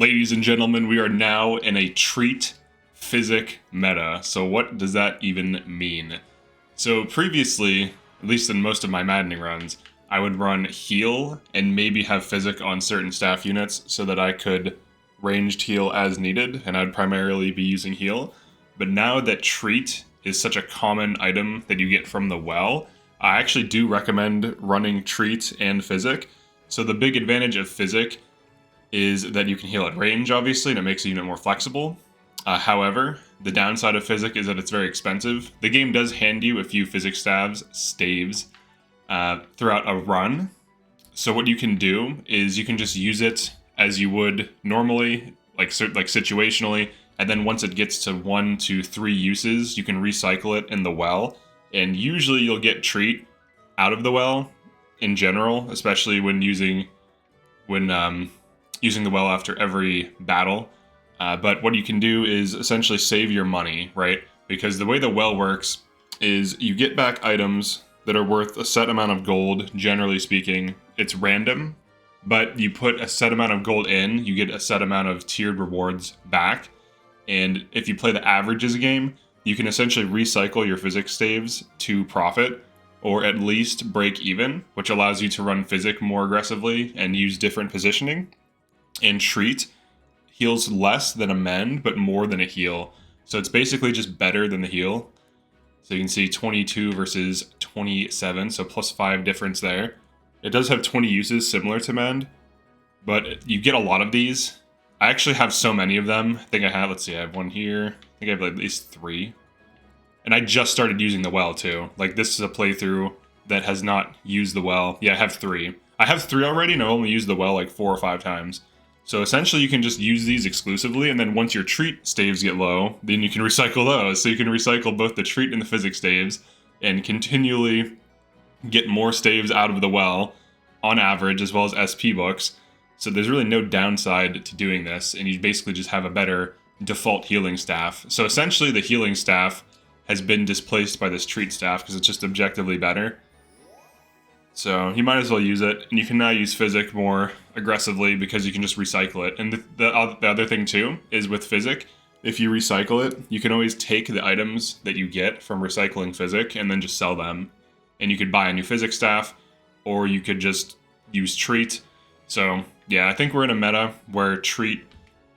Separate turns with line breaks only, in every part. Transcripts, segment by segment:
Ladies and gentlemen, we are now in a treat Physic meta. So what does that even mean? So previously, at least in most of my maddening runs, I would run heal and maybe have Physic on certain staff units so that I could ranged heal as needed, and I'd primarily be using heal. But now that treat is such a common item that you get from the well, I actually do recommend running treat and Physic. So the big advantage of Physic is that you can heal at range, obviously, and it makes the unit more flexible. However, the downside of Physic is that it's very expensive. The game does hand you a few Physic staves throughout a run. So what you can do is you can just use it as you would normally, like situationally, and then once it gets to 1 to 3 uses, you can recycle it in the well. And usually you'll get treat out of the well in general, especially when using the well after every battle. But what you can do is essentially save your money, right? Because the way the well works is you get back items that are worth a set amount of gold, generally speaking. It's random, but you put a set amount of gold in, you get a set amount of tiered rewards back. And if you play the averages game, you can essentially recycle your physics staves to profit, or at least break even, which allows you to run Physic more aggressively and use different positioning. And treat heals less than amend, but more than a heal. So it's basically just better than the heal. So you can see 22 versus 27, so +5 difference there. It does have 20 uses similar to mend, but you get a lot of these. I actually have so many of them. I think I have, let's see, I have one here. I think I have at least 3. And I just started using the well too. Like, this is a playthrough that has not used the well. Yeah, I have 3. I have 3 already, and I've only used the well like 4 or 5 times. So essentially you can just use these exclusively, and then once your treat staves get low, then you can recycle those. So you can recycle both the treat and the physics staves and continually get more staves out of the well on average, as well as SP books. So there's really no downside to doing this, and you basically just have a better default healing staff. So essentially the healing staff has been displaced by this treat staff because it's just objectively better. So you might as well use it, and you can now use Physic more aggressively because you can just recycle it. And the other thing too is with Physic, if you recycle it, you can always take the items that you get from recycling Physic and then just sell them. And you could buy a new Physic staff, or you could just use treat. So yeah, I think we're in a meta where treat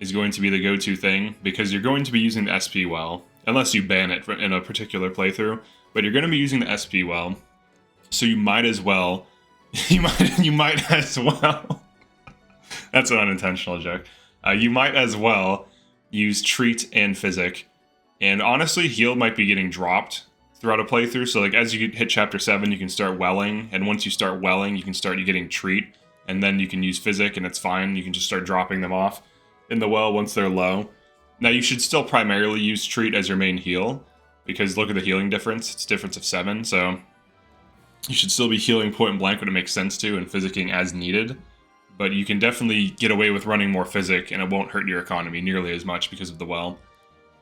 is going to be the go-to thing because you're going to be using the SP well, unless you ban it in a particular playthrough, but you're going to be using the SP well. So you might as well, you might as well, that's an unintentional joke. You might as well use treat and Physic. And honestly, heal might be getting dropped throughout a playthrough. So like as you hit chapter 7, you can start welling. And once you start welling, you can start getting treat. And then you can use Physic and it's fine. You can just start dropping them off in the well once they're low. Now you should still primarily use treat as your main heal, because look at the healing difference. It's a difference of 7. So you should still be healing point blank when it makes sense to and physicking as needed. But you can definitely get away with running more Physic and it won't hurt your economy nearly as much because of the well.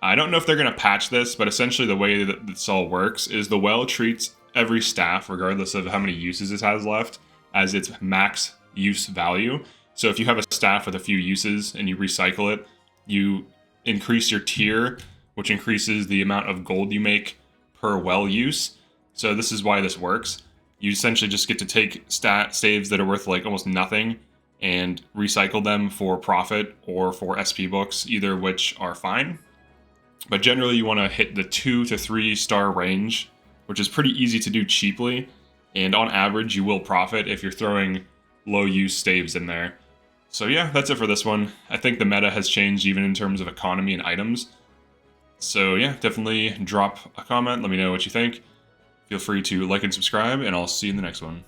I don't know if they're going to patch this, but essentially the way that this all works is the well treats every staff, regardless of how many uses it has left, as its max use value. So if you have a staff with a few uses and you recycle it, you increase your tier, which increases the amount of gold you make per well use. So this is why this works. You essentially just get to take staves that are worth like almost nothing and recycle them for profit or for SP books, either of which are fine. But generally you want to hit the 2 to 3 star range, which is pretty easy to do cheaply. And on average, you will profit if you're throwing low use staves in there. So yeah, that's it for this one. I think the meta has changed even in terms of economy and items. So yeah, definitely drop a comment. Let me know what you think. Feel free to like and subscribe, and I'll see you in the next one.